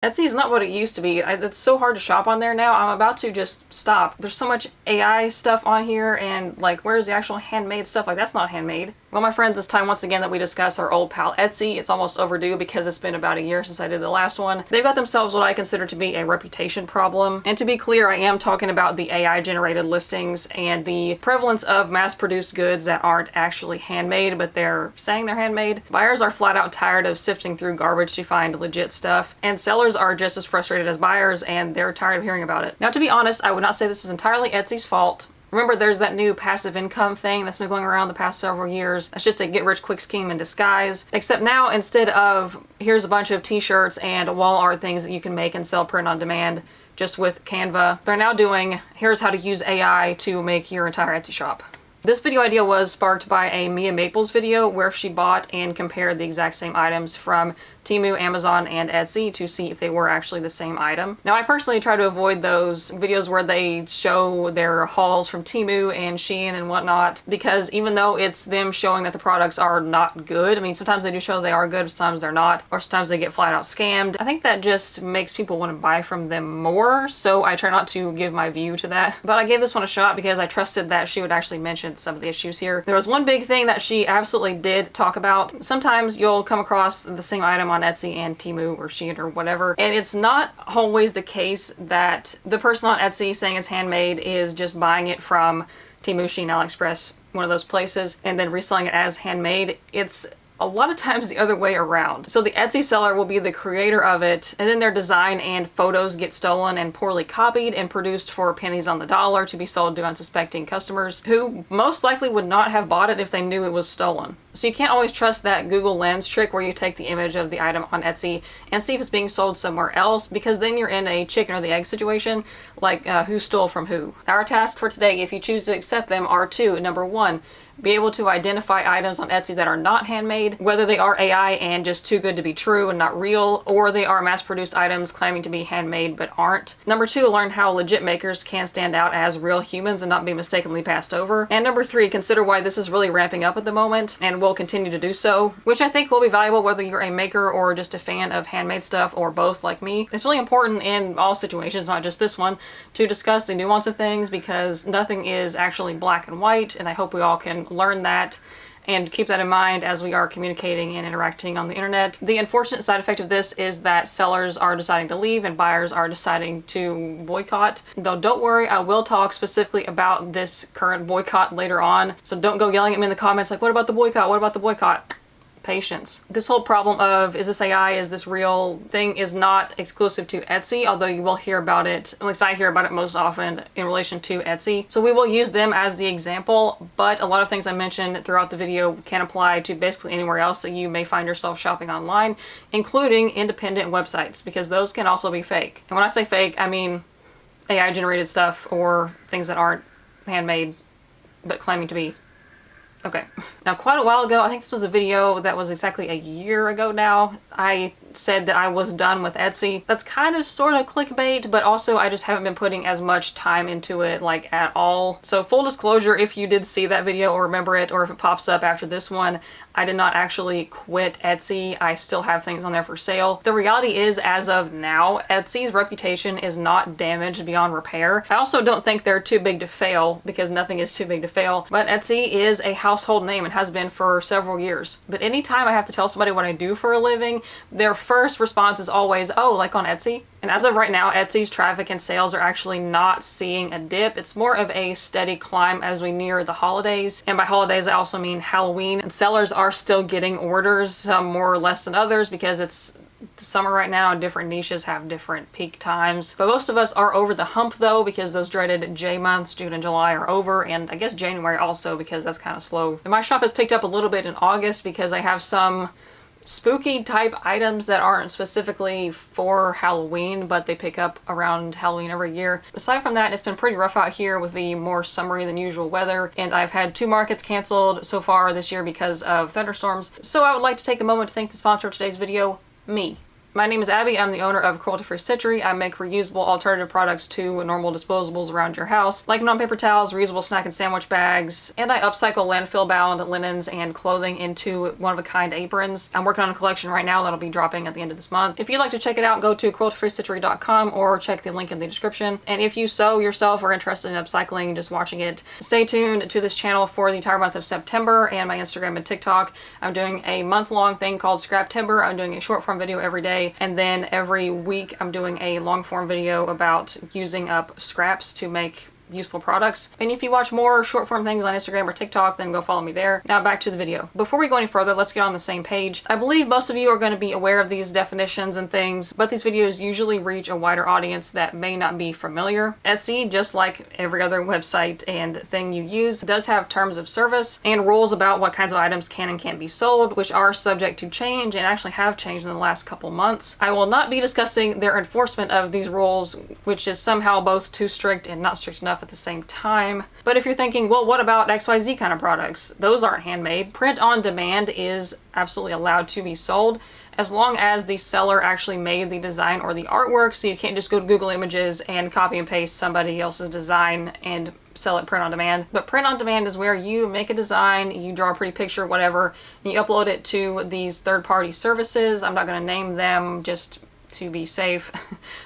Etsy is not what it used to be. It's so hard to shop on there now. I'm about to just stop. There's so much AI stuff on here, and like, where's the actual handmade stuff? Like, that's not handmade. Well, my friends, it's time once again that we discuss our old pal Etsy. It's almost overdue because it's been about a year since I did the last one. They've got themselves what I consider to be a reputation problem. And to be clear, I am talking about the AI generated listings and the prevalence of mass-produced goods that aren't actually handmade, but they're saying they're handmade. Buyers are flat out tired of sifting through garbage to find legit stuff, and sellers are just as frustrated as buyers, and they're tired of hearing about it. Now, to be honest, I would not say this is entirely Etsy's fault. Remember, there's that new passive income thing that's been going around the past several years. That's just a get-rich-quick scheme in disguise. Except now, instead of here's a bunch of t-shirts and wall art things that you can make and sell print on demand just with Canva, they're now doing here's how to use AI to make your entire Etsy shop. This video idea was sparked by a Mia Maples video where she bought and compared the exact same items from Temu, Amazon, and Etsy to see if they were actually the same item. Now, I personally try to avoid those videos where they show their hauls from Temu and Shein and whatnot, because even though it's them showing that the products are not good, I mean, sometimes they do show they are good, sometimes they're not, or sometimes they get flat out scammed. I think that just makes people want to buy from them more, so I try not to give my view to that. But I gave this one a shot because I trusted that she would actually mention some of the issues here. There was one big thing that she absolutely did talk about. Sometimes you'll come across the same item on Etsy and Temu or Shein or whatever, and it's not always the case that the person on Etsy saying it's handmade is just buying it from Temu, Shein, AliExpress, one of those places, and then reselling it as handmade. It's a lot of times the other way around. So the Etsy seller will be the creator of it, and then their design and photos get stolen and poorly copied and produced for pennies on the dollar to be sold to unsuspecting customers who most likely would not have bought it if they knew it was stolen. So you can't always trust that Google Lens trick where you take the image of the item on Etsy and see if it's being sold somewhere else, because then you're in a chicken or the egg situation, like who stole from who. Our tasks for today, if you choose to accept them, are to, number one, be able to identify items on Etsy that are not handmade, whether they are AI and just too good to be true and not real, or they are mass-produced items claiming to be handmade but aren't. Number two, learn how legit makers can stand out as real humans and not be mistakenly passed over. And number three, consider why this is really ramping up at the moment and will continue to do so, which I think will be valuable whether you're a maker or just a fan of handmade stuff or both like me. It's really important in all situations, not just this one, to discuss the nuance of things, because nothing is actually black and white, and I hope we all can learn that and keep that in mind as we are communicating and interacting on the internet. The unfortunate side effect of this is that sellers are deciding to leave and buyers are deciding to boycott. Though don't worry, I will talk specifically about this current boycott later on, so don't go yelling at me in the comments like, what about the boycott? What about the boycott? Patience. This whole problem of is this AI, is this real thing is not exclusive to Etsy, although you will hear about it, at least I hear about it most often in relation to Etsy. So we will use them as the example, but a lot of things I mentioned throughout the video can apply to basically anywhere else that you may find yourself shopping online, including independent websites, because those can also be fake. And when I say fake, I mean AI generated stuff or things that aren't handmade but claiming to be. Okay. Now, quite a while ago, I think this was a video that was exactly a year ago now, I said that I was done with Etsy. That's kind of sort of clickbait, but also I just haven't been putting as much time into it, like, at all. So full disclosure, if you did see that video or remember it, or if it pops up after this one, I did not actually quit Etsy. I still have things on there for sale. The reality is, as of now, Etsy's reputation is not damaged beyond repair. I also don't think they're too big to fail, because nothing is too big to fail, but Etsy is a household name and has been for several years. But anytime I have to tell somebody what I do for a living, their first response is always, oh, like on Etsy? And as of right now, Etsy's traffic and sales are actually not seeing a dip. It's more of a steady climb as we near the holidays. And by holidays, I also mean Halloween. And sellers are still getting orders, some more or less than others, because it's summer right now and different niches have different peak times. But most of us are over the hump though, because those dreaded J months, June and July, are over, and I guess January also, because that's kind of slow. And my shop has picked up a little bit in August because I have some spooky type items that aren't specifically for Halloween, but they pick up around Halloween every year. Aside from that, it's been pretty rough out here with the more summery than usual weather, and I've had 2 markets canceled so far this year because of thunderstorms. So I would like to take a moment to thank the sponsor of today's video, me. My name is Abby. I'm the owner of Cruelty-Free Stitchery. I make reusable alternative products to normal disposables around your house, like non-paper towels, reusable snack and sandwich bags, and I upcycle landfill-bound linens and clothing into one-of-a-kind aprons. I'm working on a collection right now that'll be dropping at the end of this month. If you'd like to check it out, go to crueltyfreestitchery.com or check the link in the description. And if you sew yourself or interested in upcycling, just watching it, stay tuned to this channel for the entire month of September and my Instagram and TikTok. I'm doing a month-long thing called Scrap Timber. I'm doing a short-form video every day. And then every week I'm doing a long form video about using up scraps to make useful products. And if you watch more short form things on Instagram or TikTok, then go follow me there. Now back to the video. Before we go any further, let's get on the same page. I believe most of you are going to be aware of these definitions and things, but these videos usually reach a wider audience that may not be familiar. Etsy, just like every other website and thing you use, does have terms of service and rules about what kinds of items can and can't be sold, which are subject to change and actually have changed in the last couple months. I will not be discussing their enforcement of these rules, which is somehow both too strict and not strict enough at the same time. But if you're thinking, well, what about XYZ kind of products? Those aren't handmade. Print on demand is absolutely allowed to be sold as long as the seller actually made the design or the artwork, so you can't just go to Google Images and copy and paste somebody else's design and sell it print on demand. But print on demand is where you make a design, you draw a pretty picture, whatever, and you upload it to these third-party services. I'm not going to name them just to be safe.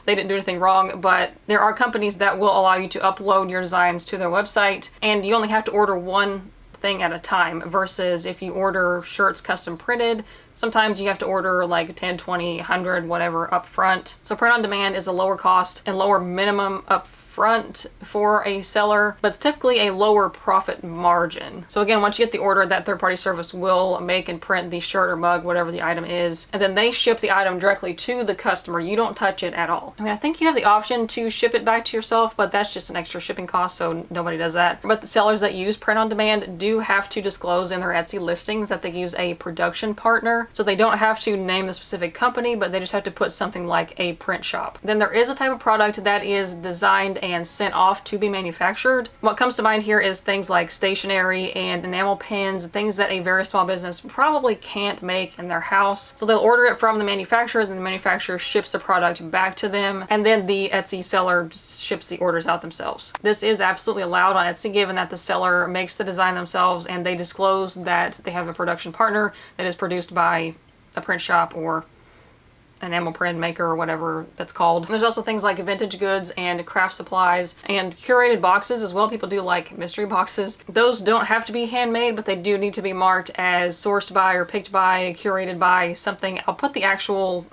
They didn't do anything wrong, but there are companies that will allow you to upload your designs to their website, and you only have to order one thing at a time, versus if you order shirts custom printed, sometimes you have to order like 10, 20, 100, whatever up front. So print on demand is a lower cost and lower minimum up front for a seller, but it's typically a lower profit margin. So again, once you get the order, that third-party service will make and print the shirt or mug, whatever the item is, and then they ship the item directly to the customer. You don't touch it at all. I mean, I think you have the option to ship it back to yourself, but that's just an extra shipping cost, so nobody does that. But the sellers that use print on demand do have to disclose in their Etsy listings that they use a production partner. So they don't have to name the specific company, but they just have to put something like a print shop. Then there is a type of product that is designed and sent off to be manufactured. What comes to mind here is things like stationery and enamel pins, things that a very small business probably can't make in their house. So they'll order it from the manufacturer, then the manufacturer ships the product back to them, and then the Etsy seller ships the orders out themselves. This is absolutely allowed on Etsy, given that the seller makes the design themselves and they disclose that they have a production partner that is produced by a print shop or enamel print maker or whatever that's called. There's also things like vintage goods and craft supplies and curated boxes as well. People do like mystery boxes. Those don't have to be handmade, but they do need to be marked as sourced by or picked by, curated by something. I'll put the actual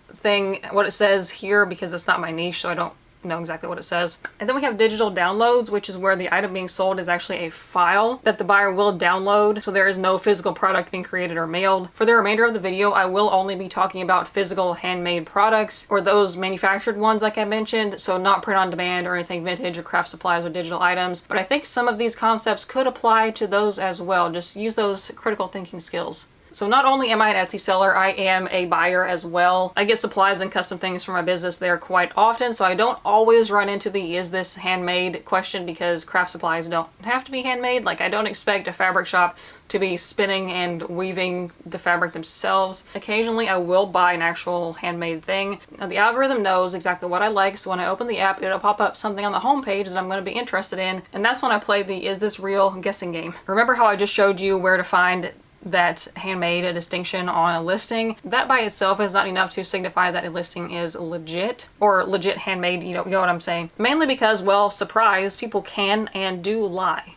thing, what it says here, because it's not my niche, so I don't know exactly what it says. And then we have digital downloads, which is where the item being sold is actually a file that the buyer will download, so there is no physical product being created or mailed. For the remainder of the video, I will only be talking about physical handmade products, or those manufactured ones like I mentioned, so not print on demand or anything vintage or craft supplies or digital items. But I think some of these concepts could apply to those as well. Just use those critical thinking skills. So not only am I an Etsy seller, I am a buyer as well. I get supplies and custom things for my business there quite often, so I don't always run into the "is this handmade?" question, because craft supplies don't have to be handmade. Like, I don't expect a fabric shop to be spinning and weaving the fabric themselves. Occasionally I will buy an actual handmade thing. Now the algorithm knows exactly what I like, so when I open the app, it'll pop up something on the home page that I'm going to be interested in, and that's when I play the "is this real?" guessing game. Remember how I just showed you where to find that handmade a distinction on a listing? That by itself is not enough to signify that a listing is legit or legit handmade, you know what I'm saying. Mainly because, well, surprise, people can and do lie.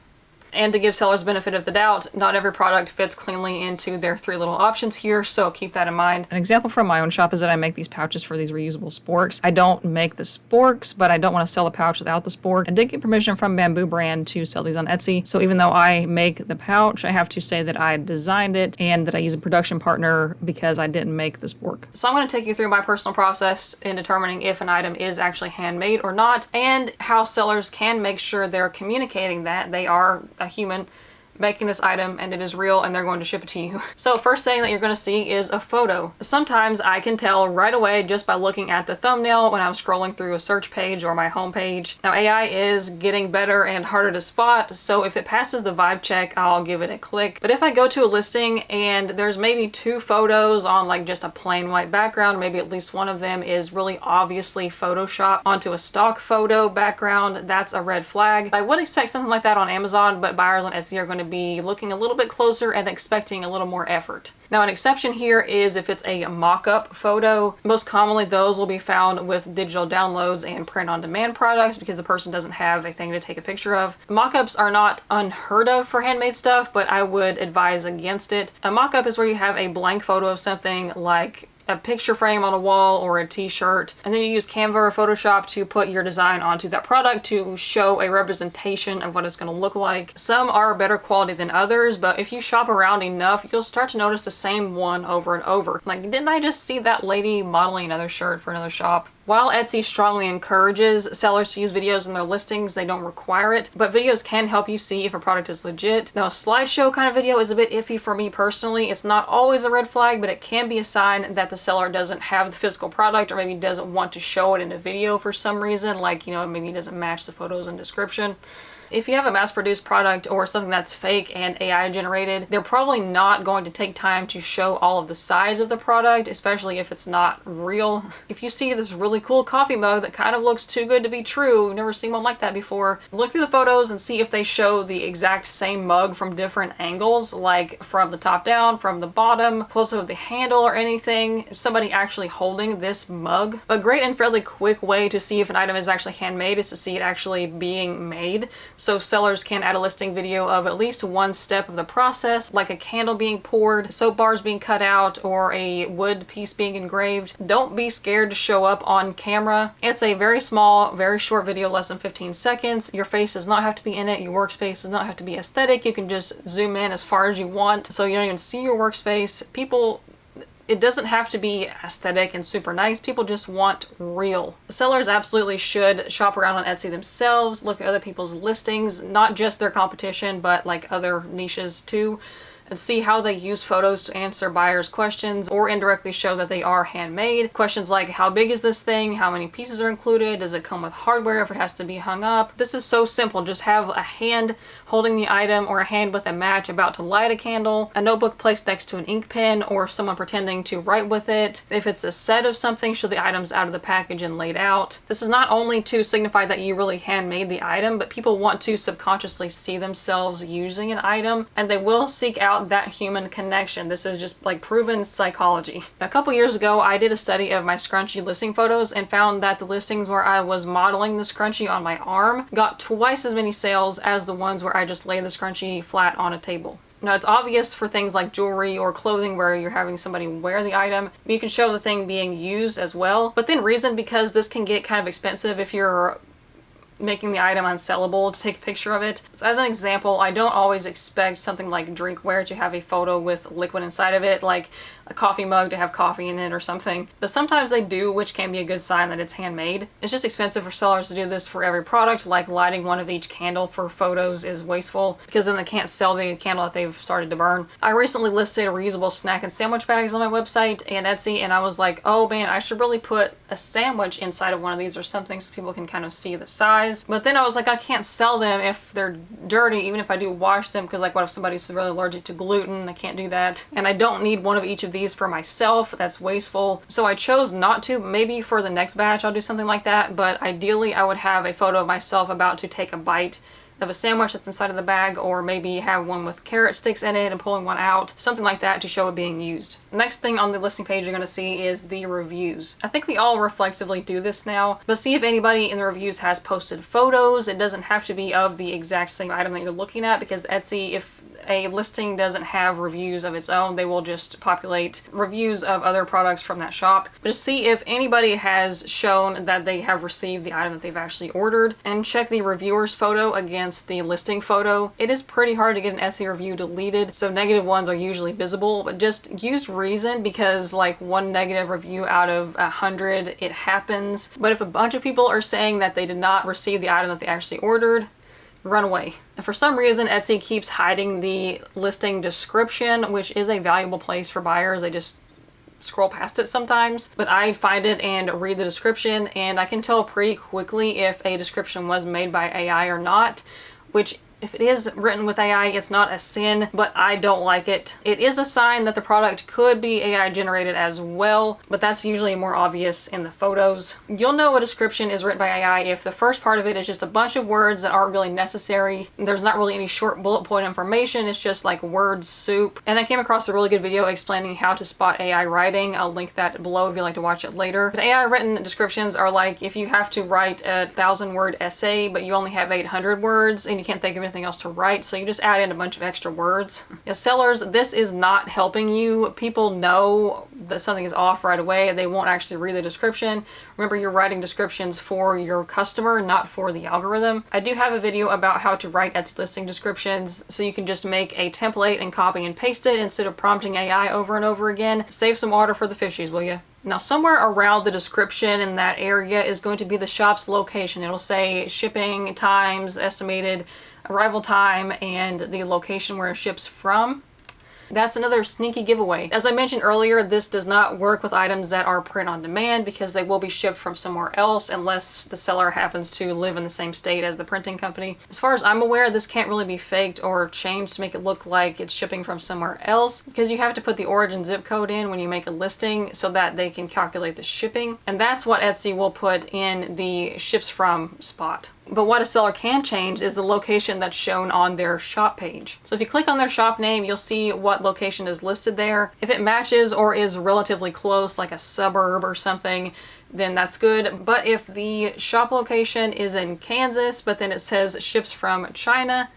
And to give sellers benefit of the doubt, not every product fits cleanly into their three little options here, so keep that in mind. An example from my own shop is that I make these pouches for these reusable sporks. I don't make the sporks, but I don't want to sell a pouch without the spork. I did get permission from Bamboo Brand to sell these on Etsy, so even though I make the pouch, I have to say that I designed it and that I use a production partner because I didn't make the spork. So I'm going to take you through my personal process in determining if an item is actually handmade or not, and how sellers can make sure they're communicating that they are a human making this item and it is real and they're going to ship it to you. So first thing that you're going to see is a photo. Sometimes I can tell right away just by looking at the thumbnail when I'm scrolling through a search page or my homepage. Now AI is getting better and harder to spot, so if it passes the vibe check, I'll give it a click. But if I go to a listing and there's maybe 2 photos on like just a plain white background, maybe at least one of them is really obviously photoshopped onto a stock photo background, that's a red flag. I would expect something like that on Amazon, but buyers on Etsy are going to be looking a little bit closer and expecting a little more effort. Now, an exception here is if it's a mock-up photo. Most commonly, those will be found with digital downloads and print-on-demand products because the person doesn't have a thing to take a picture of. Mock-ups are not unheard of for handmade stuff, but I would advise against it. A mock-up is where you have a blank photo of something like a picture frame on a wall or a t-shirt, and then you use Canva or Photoshop to put your design onto that product to show a representation of what it's going to look like. Some are better quality than others, but if you shop around enough, you'll start to notice the same one over and over. Like, didn't I just see that lady modeling another shirt for another shop? While Etsy strongly encourages sellers to use videos in their listings, they don't require it, but videos can help you see if a product is legit. Now, a slideshow kind of video is a bit iffy for me personally. It's not always a red flag, but it can be a sign that the seller doesn't have the physical product or maybe doesn't want to show it in a video for some reason, like, you know, maybe it doesn't match the photos and description. If you have a mass-produced product or something that's fake and AI generated, they're probably not going to take time to show all of the size of the product, especially if it's not real. If you see this really cool coffee mug that kind of looks too good to be true, you've never seen one like that before, look through the photos and see if they show the exact same mug from different angles, like from the top down, from the bottom, close-up of the handle or anything, somebody actually holding this mug. A great and fairly quick way to see if an item is actually handmade is to see it actually being made. So sellers can add a listing video of at least one step of the process, like a candle being poured, soap bars being cut out, or a wood piece being engraved. Don't be scared to show up on camera. It's a very small, very short video, less than 15 seconds. Your face does not have to be in it. Your workspace does not have to be aesthetic. You can just zoom in as far as you want so you don't even see your workspace. It doesn't have to be aesthetic and super nice. People just want real. Sellers absolutely should shop around on Etsy themselves, look at other people's listings, not just their competition, but like other niches too, and see how they use photos to answer buyers' questions or indirectly show that they are handmade. Questions like, how big is this thing? How many pieces are included? Does it come with hardware if it has to be hung up? This is so simple. Just have a hand holding the item or a hand with a match about to light a candle, a notebook placed next to an ink pen, or someone pretending to write with it. If it's a set of something, show the items out of the package and laid out. This is not only to signify that you really handmade the item, but people want to subconsciously see themselves using an item, and they will seek out that human connection. This is just like proven psychology. A couple years ago, I did a study of my scrunchie listing photos and found that the listings where I was modeling the scrunchie on my arm got twice as many sales as the ones where I just laid the scrunchie flat on a table. Now, it's obvious for things like jewelry or clothing where you're having somebody wear the item. You can show the thing being used as well. But then reason, because this can get kind of expensive if you're making the item unsellable, to take a picture of it. So as an example, I don't always expect something like drinkware to have a photo with liquid inside of it, like a coffee mug to have coffee in it or something. But sometimes they do, which can be a good sign that it's handmade. It's just expensive for sellers to do this for every product, like lighting one of each candle for photos is wasteful because then they can't sell the candle that they've started to burn. I recently listed reusable snack and sandwich bags on my website and Etsy, and I was like, oh man, I should really put a sandwich inside of one of these or something so people can kind of see the size. But then I was like, I can't sell them if they're dirty, even if I do wash them, because like what if somebody's really allergic to gluten? I can't do that. And I don't need one of each of these for myself. That's wasteful. So I chose not to. Maybe for the next batch I'll do something like that, but ideally I would have a photo of myself about to take a bite of a sandwich that's inside of the bag, or maybe have one with carrot sticks in it and pulling one out, something like that to show it being used. Next thing on the listing page you're going to see is the reviews. I think we all reflexively do this now, but see if anybody in the reviews has posted photos. It doesn't have to be of the exact same item that you're looking at, because Etsy, if a listing doesn't have reviews of its own, they will just populate reviews of other products from that shop. But just see if anybody has shown that they have received the item that they've actually ordered, and check the reviewer's photo against the listing photo. It is pretty hard to get an Etsy review deleted, so negative ones are usually visible, but just use reason, because like one negative review out of 100, it happens. But if a bunch of people are saying that they did not receive the item that they actually ordered, run away. And for some reason, Etsy keeps hiding the listing description, which is a valuable place for buyers. They just scroll past it sometimes, but I find it and read the description, and I can tell pretty quickly if a description was made by AI or not, which if it is written with AI, it's not a sin, but I don't like it. It is a sign that the product could be AI generated as well, but that's usually more obvious in the photos. You'll know a description is written by AI if the first part of it is just a bunch of words that aren't really necessary. There's not really any short bullet point information. It's just like word soup. And I came across a really good video explaining how to spot AI writing. I'll link that below if you'd like to watch it later. But AI written descriptions are like if you have to write a 1,000-word essay, but you only have 800 words and you can't think of anything else to write, so you just add in a bunch of extra words. As sellers, this is not helping you. People know that something is off right away. They won't actually read the description. Remember, you're writing descriptions for your customer, not for the algorithm. I do have a video about how to write Etsy listing descriptions, so you can just make a template and copy and paste it instead of prompting AI over and over again. Save some water for the fishies, will you? Now, somewhere around the description in that area is going to be the shop's location. It'll say shipping times, estimated arrival time, and the location where it ships from. That's another sneaky giveaway. As I mentioned earlier, this does not work with items that are print on demand because they will be shipped from somewhere else unless the seller happens to live in the same state as the printing company. As far as I'm aware, this can't really be faked or changed to make it look like it's shipping from somewhere else because you have to put the origin zip code in when you make a listing so that they can calculate the shipping. And that's what Etsy will put in the ships from spot. But what a seller can change is the location that's shown on their shop page. So if you click on their shop name, you'll see what location is listed there. If it matches or is relatively close, like a suburb or something, then that's good. But if the shop location is in Kansas, but then it says ships from China,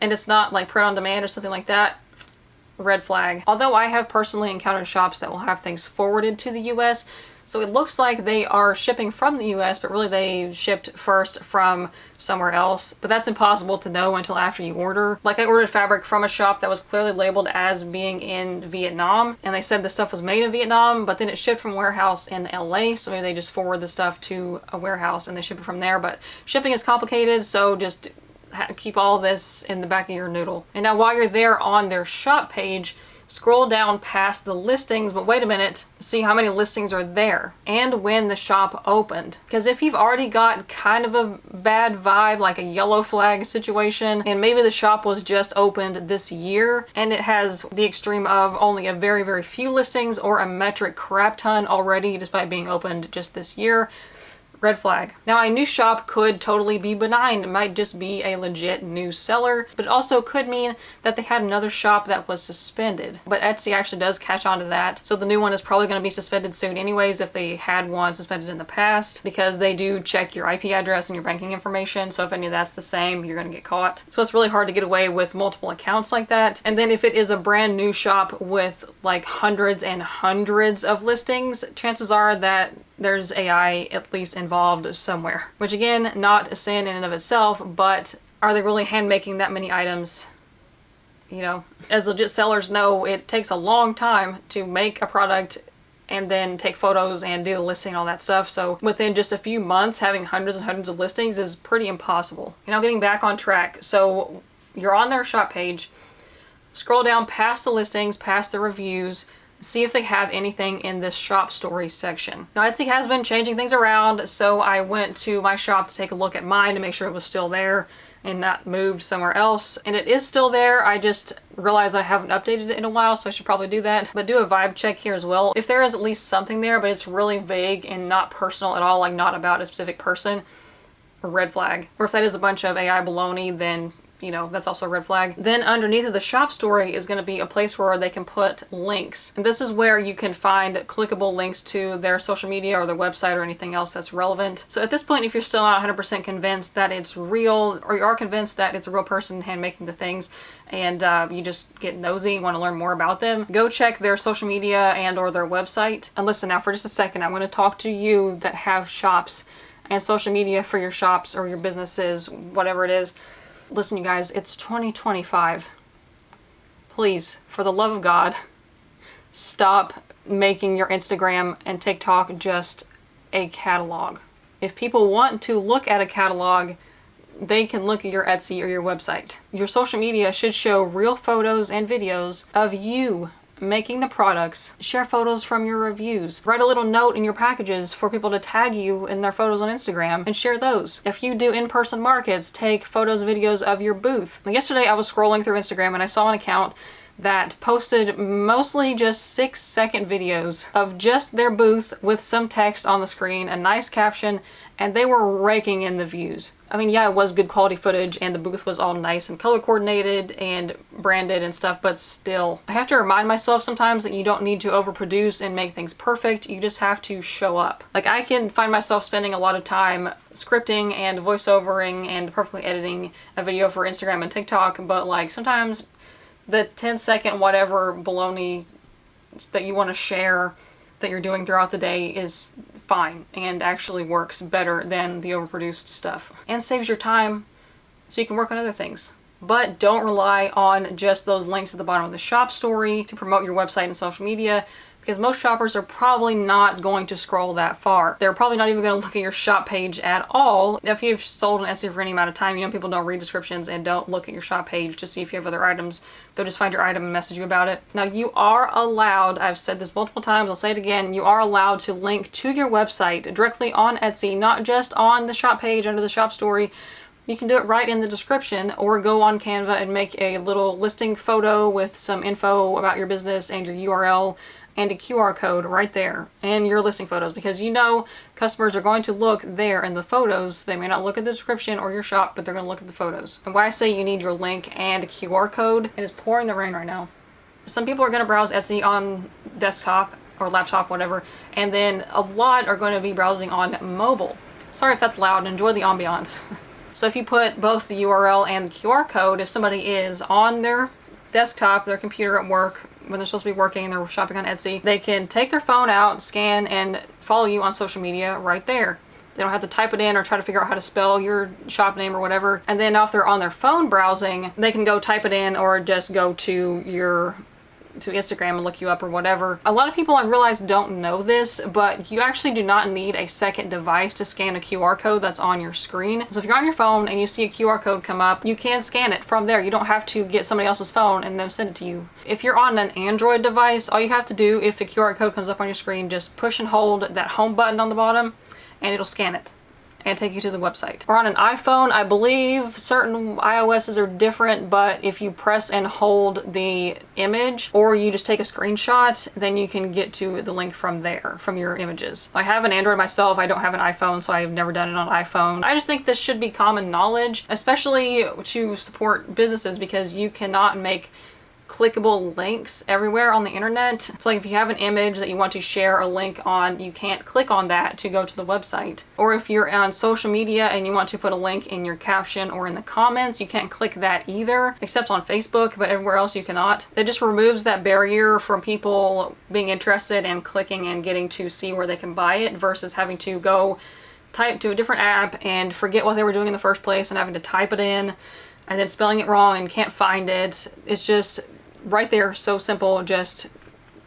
and it's not like print on demand or something like that, red flag. Although I have personally encountered shops that will have things forwarded to the US, so it looks like they are shipping from the US, but really they shipped first from somewhere else. But that's impossible to know until after you order. Like, I ordered fabric from a shop that was clearly labeled as being in Vietnam, and they said the stuff was made in Vietnam, but then it shipped from a warehouse in LA, so maybe they just forward the stuff to a warehouse and they ship it from there. But shipping is complicated, so just keep all this in the back of your noodle. And now while you're there on their shop page, scroll down past the listings, but wait a minute, see how many listings are there and when the shop opened. Because if you've already got kind of a bad vibe, like a yellow flag situation, and maybe the shop was just opened this year and it has the extreme of only a very, very few listings or a metric crap ton already despite being opened just this year, red flag. Now, a new shop could totally be benign. It might just be a legit new seller, but it also could mean that they had another shop that was suspended. But Etsy actually does catch on to that. So the new one is probably going to be suspended soon anyways if they had one suspended in the past, because they do check your IP address and your banking information. So if any of that's the same, you're going to get caught. So it's really hard to get away with multiple accounts like that. And then if it is a brand new shop with like hundreds and hundreds of listings, chances are that there's AI at least involved somewhere. Which again, not a sin in and of itself, but are they really hand making that many items? You know, as legit sellers know, it takes a long time to make a product and then take photos and do the listing and all that stuff. So within just a few months, having hundreds and hundreds of listings is pretty impossible. You know, getting back on track. So you're on their shop page, scroll down past the listings, past the reviews, see if they have anything in this shop story section. Now, Etsy has been changing things around, so I went to my shop to take a look at mine to make sure it was still there and not moved somewhere else. And it is still there. I just realized I haven't updated it in a while, so I should probably do that. But do a vibe check here as well. If there is at least something there, but it's really vague and not personal at all, like not about a specific person, a red flag. Or if that is a bunch of AI baloney, then you know, that's also a red flag. Then underneath of the shop story is going to be a place where they can put links. And this is where you can find clickable links to their social media or their website or anything else that's relevant. So at this point, if you're still not 100% convinced that it's real, or you are convinced that it's a real person hand making the things, and you just get nosy, want to learn more about them, go check their social media and or their website. And listen now for just a second, I'm going to talk to you that have shops and social media for your shops or your businesses, whatever it is. Listen, you guys, it's 2025. Please, for the love of God, stop making your Instagram and TikTok just a catalog. If people want to look at a catalog, they can look at your Etsy or your website. Your social media should show real photos and videos of you making the products. Share photos from your reviews. Write a little note in your packages for people to tag you in their photos on Instagram and share those. If you do in-person markets, take photos, videos of your booth. Yesterday I was scrolling through Instagram and I saw an account that posted mostly just 6-second videos of just their booth with some text on the screen, a nice caption, and they were raking in the views. I mean, yeah, it was good quality footage and the booth was all nice and color coordinated and branded and stuff, but still, I have to remind myself sometimes that you don't need to overproduce and make things perfect. You just have to show up. Like, I can find myself spending a lot of time scripting and voiceovering and perfectly editing a video for Instagram and TikTok, but like sometimes the 10-second whatever baloney that you want to share that you're doing throughout the day is fine and actually works better than the overproduced stuff and saves your time so you can work on other things. But don't rely on just those links at the bottom of the shop story to promote your website and social media, because most shoppers are probably not going to scroll that far. They're probably not even going to look at your shop page at all. If you've sold on Etsy for any amount of time, you know people don't read descriptions and don't look at your shop page to see if you have other items. They'll just find your item and message you about it. Now, you are allowed, I've said this multiple times, I'll say it again, you are allowed to link to your website directly on Etsy, not just on the shop page under the shop story. You can do it right in the description, or go on Canva and make a little listing photo with some info about your business and your URL and a QR code right there and your listing photos, because you know customers are going to look there in the photos. They may not look at the description or your shop, but they're going to look at the photos. And why I say you need your link and a QR code, it is pouring the rain right now. Some people are going to browse Etsy on desktop or laptop, whatever, and then a lot are going to be browsing on mobile. Sorry if that's loud, enjoy the ambiance. So if you put both the URL and the QR code, if somebody is on their desktop, their computer at work, when they're supposed to be working and they're shopping on Etsy, they can take their phone out, scan, and follow you on social media right there. They don't have to type it in or try to figure out how to spell your shop name or whatever. And then if they're on their phone browsing, they can go type it in or just go to Instagram and look you up or whatever. A lot of people, I realize, don't know this, but you actually do not need a second device to scan a QR code that's on your screen. So if you're on your phone and you see a QR code come up, you can scan it from there. You don't have to get somebody else's phone and then send it to you. If you're on an Android device, all you have to do, if the QR code comes up on your screen, just push and hold that home button on the bottom and it'll scan it and take you to the website. Or on an iPhone, I believe certain iOSs are different, but if you press and hold the image or you just take a screenshot, then you can get to the link from there, from your images. I have an Android myself, I don't have an iPhone, so I've never done it on iPhone. I just think this should be common knowledge, especially to support businesses, because you cannot make clickable links everywhere on the internet. It's like if you have an image that you want to share a link on, you can't click on that to go to the website. Or if you're on social media and you want to put a link in your caption or in the comments, you can't click that either, except on Facebook, but everywhere else you cannot. It just removes that barrier from people being interested and clicking and getting to see where they can buy it, versus having to go type to a different app and forget what they were doing in the first place and having to type it in and then spelling it wrong and can't find it. It's just right there, so simple. Just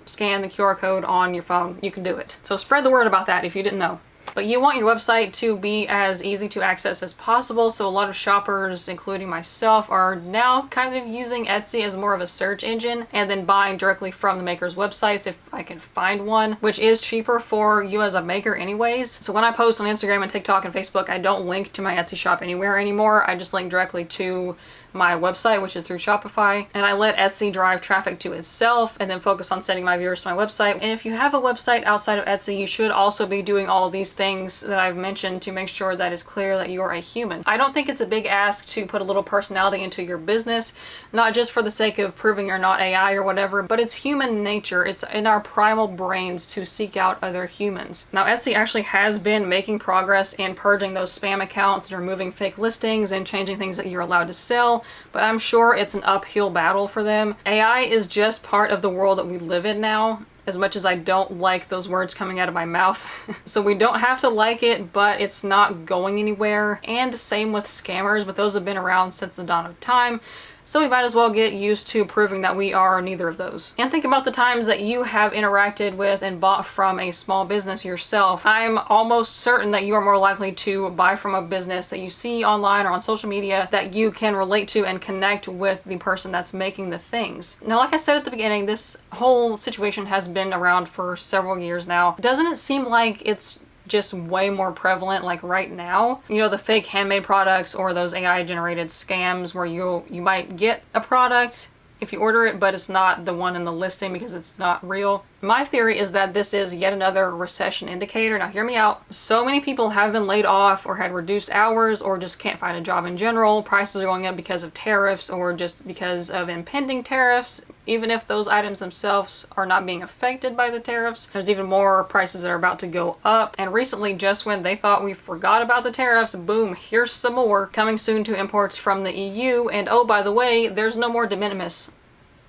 scan the QR code on your phone. You can do it. So spread the word about that if you didn't know. But you want your website to be as easy to access as possible, so a lot of shoppers, including myself, are now kind of using Etsy as more of a search engine and then buying directly from the maker's websites if I can find one, which is cheaper for you as a maker anyways. So when I post on Instagram and TikTok and Facebook, I don't link to my Etsy shop anywhere anymore. I just link directly to my website, which is through Shopify, and I let Etsy drive traffic to itself and then focus on sending my viewers to my website. And if you have a website outside of Etsy, you should also be doing all of these things that I've mentioned to make sure that it's clear that you're a human. I don't think it's a big ask to put a little personality into your business, not just for the sake of proving you're not AI or whatever, but it's human nature. It's in our primal brains to seek out other humans. Now, Etsy actually has been making progress in purging those spam accounts and removing fake listings and changing things that you're allowed to sell, but I'm sure it's an uphill battle for them. AI is just part of the world that we live in now, as much as I don't like those words coming out of my mouth. So we don't have to like it, but it's not going anywhere. And same with scammers, but those have been around since the dawn of time. So we might as well get used to proving that we are neither of those. And think about the times that you have interacted with and bought from a small business yourself. I'm almost certain that you are more likely to buy from a business that you see online or on social media that you can relate to and connect with the person that's making the things. Now, like I said at the beginning, this whole situation has been around for several years now. Doesn't it seem like it's just way more prevalent like right now? You know, the fake handmade products or those AI generated scams where you might get a product if you order it, but it's not the one in the listing because it's not real. My theory is that this is yet another recession indicator. Now hear me out. So many people have been laid off or had reduced hours or just can't find a job in general. Prices are going up because of tariffs or just because of impending tariffs. Even if those items themselves are not being affected by the tariffs, there's even more prices that are about to go up. And recently, just when they thought we forgot about the tariffs, boom, here's some more coming soon to imports from the EU. And oh, by the way, there's no more de minimis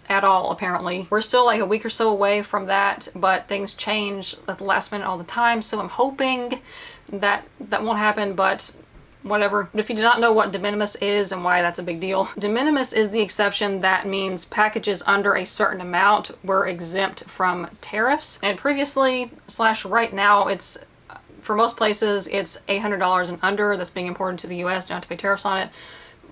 at all, apparently. We're still like a week or so away from that, but things change at the last minute all the time. So I'm hoping that that won't happen, but whatever. But if you do not know what de minimis is and why that's a big deal, de minimis is the exception that means packages under a certain amount were exempt from tariffs. And previously / right now, it's for most places, it's $800 and under that's being imported to the US. You don't have to pay tariffs on it.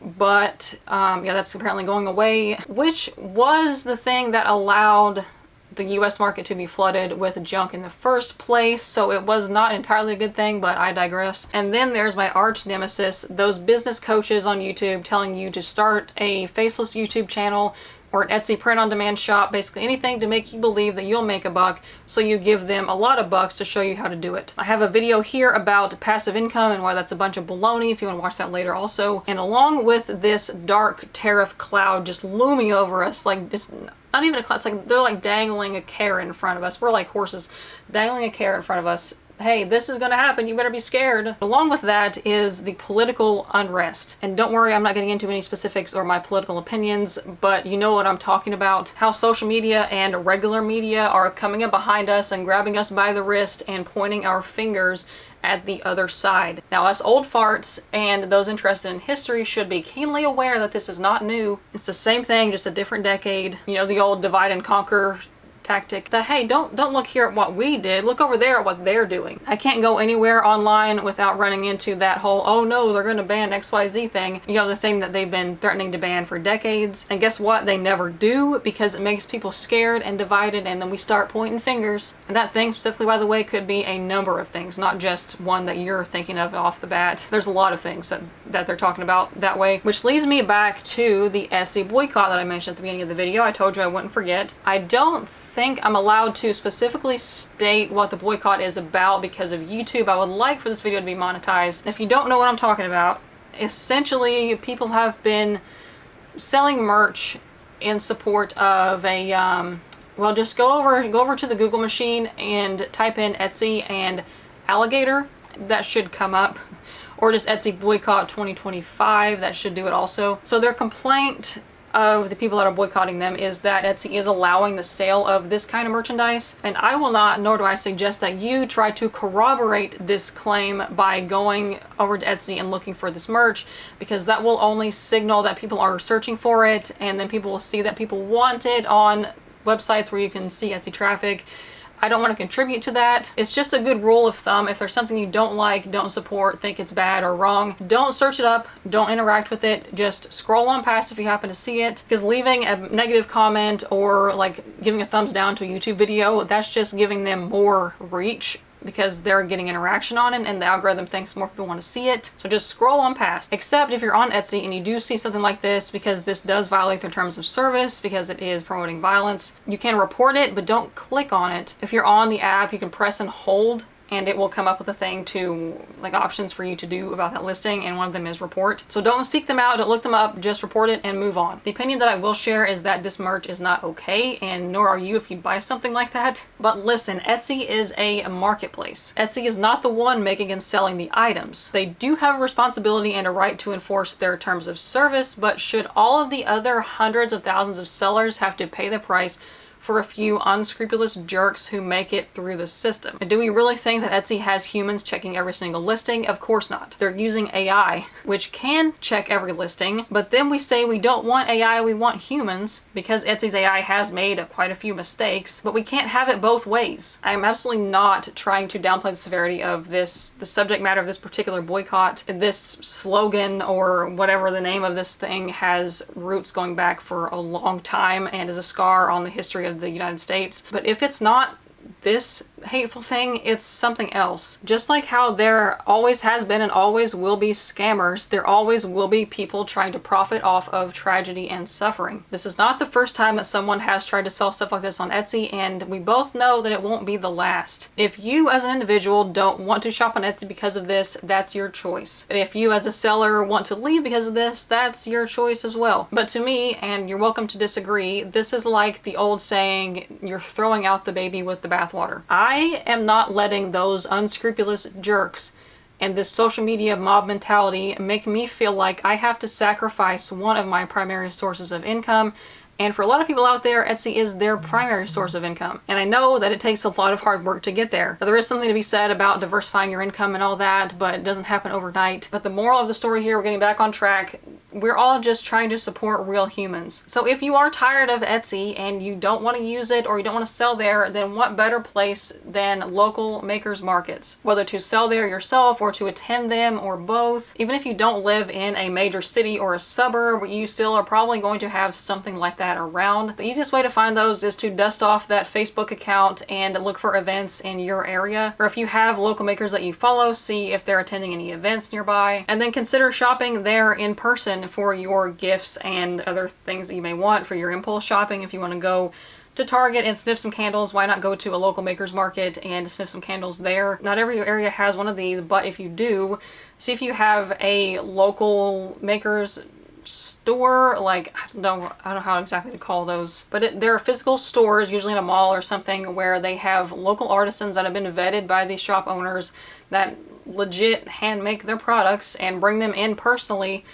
But yeah, that's apparently going away, which was the thing that allowed the US market to be flooded with junk in the first place. So it was not entirely a good thing, but I digress. And then there's my arch nemesis, those business coaches on YouTube telling you to start a faceless YouTube channel or an Etsy print-on-demand shop, basically anything to make you believe that you'll make a buck, so you give them a lot of bucks to show you how to do it. I have a video here about passive income and why that's a bunch of baloney if you want to watch that later also. And along with this dark tariff cloud just looming over us, like it's not even a cloud, it's like they're like dangling a carrot in front of us. We're like horses dangling a carrot in front of us. Hey, this is gonna happen, you better be scared. Along with that is the political unrest. And don't worry, I'm not getting into any specifics or my political opinions, but you know what I'm talking about. How social media and regular media are coming in behind us and grabbing us by the wrist and pointing our fingers at the other side. Now, us old farts and those interested in history should be keenly aware that this is not new. It's the same thing, just a different decade. You know, the old divide and conquer tactic that, hey, don't look here at what we did, look over there at what they're doing. I can't go anywhere online without running into that whole, oh no, they're going to ban XYZ thing. You know, the thing that they've been threatening to ban for decades. And guess what? They never do, because it makes people scared and divided, and then we start pointing fingers. And that thing specifically, by the way, could be a number of things, not just one that you're thinking of off the bat. There's a lot of things that they're talking about that way, which leads me back to the Etsy boycott that I mentioned at the beginning of the video. I told you I wouldn't forget. I don't think I'm allowed to specifically state what the boycott is about because of YouTube. I would like for this video to be monetized. And if you don't know what I'm talking about, essentially people have been selling merch in support of a well, just go over to the Google machine and type in Etsy and alligator. That should come up. Or just Etsy boycott 2025, that should do it also. So their complaint of the people that are boycotting them is that Etsy is allowing the sale of this kind of merchandise. And I will not, nor do I suggest that you try to corroborate this claim by going over to Etsy and looking for this merch, because that will only signal that people are searching for it, and then people will see that people want it on websites where you can see Etsy traffic. I don't want to contribute to that. It's just a good rule of thumb. If there's something you don't like, don't support, think it's bad or wrong, don't search it up, don't interact with it, just scroll on past if you happen to see it. Because leaving a negative comment or like giving a thumbs down to a YouTube video, that's just giving them more reach, because they're getting interaction on it and the algorithm thinks more people want to see it. So just scroll on past. Except if you're on Etsy and you do see something like this, because this does violate their terms of service, because it is promoting violence, you can report it, but don't click on it. If you're on the app, you can press and hold, and it will come up with a thing to, like, options for you to do about that listing, and one of them is report. So don't seek them out, don't look them up, just report it and move on. The opinion that I will share is that this merch is not okay, and nor are you if you buy something like that. But listen, Etsy is a marketplace. Etsy is not the one making and selling the items. They do have a responsibility and a right to enforce their terms of service, but should all of the other hundreds of thousands of sellers have to pay the price for a few unscrupulous jerks who make it through the system. And do we really think that Etsy has humans checking every single listing? Of course not. They're using AI, which can check every listing, but then we say we don't want AI, we want humans, because Etsy's AI has made quite a few mistakes, but we can't have it both ways. I am absolutely not trying to downplay the severity of this, the subject matter of this particular boycott. This slogan, or whatever the name of this thing, has roots going back for a long time and is a scar on the history of the United States. But if it's not this hateful thing, it's something else. Just like how there always has been and always will be scammers, there always will be people trying to profit off of tragedy and suffering. This is not the first time that someone has tried to sell stuff like this on Etsy, and we both know that it won't be the last. If you as an individual don't want to shop on Etsy because of this, that's your choice. But if you as a seller want to leave because of this, that's your choice as well. But to me, and you're welcome to disagree, this is like the old saying, you're throwing out the baby with the bathwater. I am not letting those unscrupulous jerks and this social media mob mentality make me feel like I have to sacrifice one of my primary sources of income. And for a lot of people out there, Etsy is their primary source of income. And I know that it takes a lot of hard work to get there. Now, there is something to be said about diversifying your income and all that, but it doesn't happen overnight. But the moral of the story here, we're getting back on track. We're all just trying to support real humans. So if you are tired of Etsy and you don't want to use it or you don't want to sell there, then what better place than local makers markets? Whether to sell there yourself or to attend them or both. Even if you don't live in a major city or a suburb, you still are probably going to have something like that around. The easiest way to find those is to dust off that Facebook account and look for events in your area. Or if you have local makers that you follow, see if they're attending any events nearby. And then consider shopping there in person for your gifts and other things that you may want for your impulse shopping. If you want to go to Target and sniff some candles, why not go to a local maker's market and sniff some candles there? Not every area has one of these, but if you do, see if you have a local maker's store, like, I don't know how exactly to call those, but there are physical stores, usually in a mall or something, where they have local artisans that have been vetted by these shop owners that legit hand make their products and bring them in personally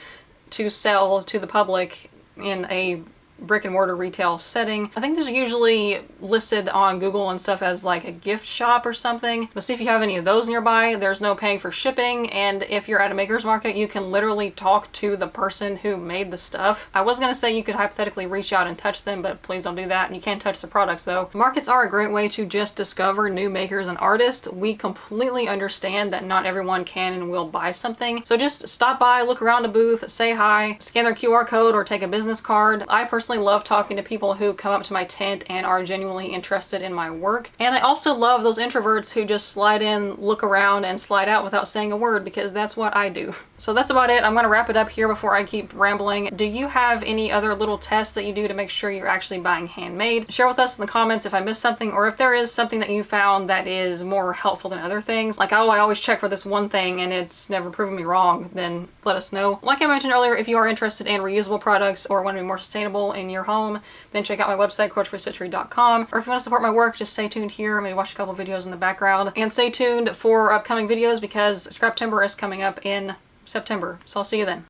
to sell to the public in a brick and mortar retail setting. I think these are usually listed on Google and stuff as like a gift shop or something. But see if you have any of those nearby. There's no paying for shipping, and if you're at a maker's market, you can literally talk to the person who made the stuff. I was gonna say you could hypothetically reach out and touch them, but please don't do that. And you can touch the products though. Markets are a great way to just discover new makers and artists. We completely understand that not everyone can and will buy something. So just stop by, look around a booth, say hi, scan their QR code or take a business card. I personally love talking to people who come up to my tent and are genuinely interested in my work. And I also love those introverts who just slide in, look around, and slide out without saying a word, because that's what I do. So that's about it. I'm gonna wrap it up here before I keep rambling. Do you have any other little tests that you do to make sure you're actually buying handmade? Share with us in the comments if I missed something, or if there is something that you found that is more helpful than other things. Like, oh, I always check for this one thing and it's never proven me wrong, then let us know. Like I mentioned earlier, if you are interested in reusable products or want to be more sustainable in your home, then check out my website, cruelty-free.com. Or if you want to support my work, just stay tuned here, maybe watch a couple videos in the background, and stay tuned for upcoming videos because scrap timber is coming up in September. So I'll see you then.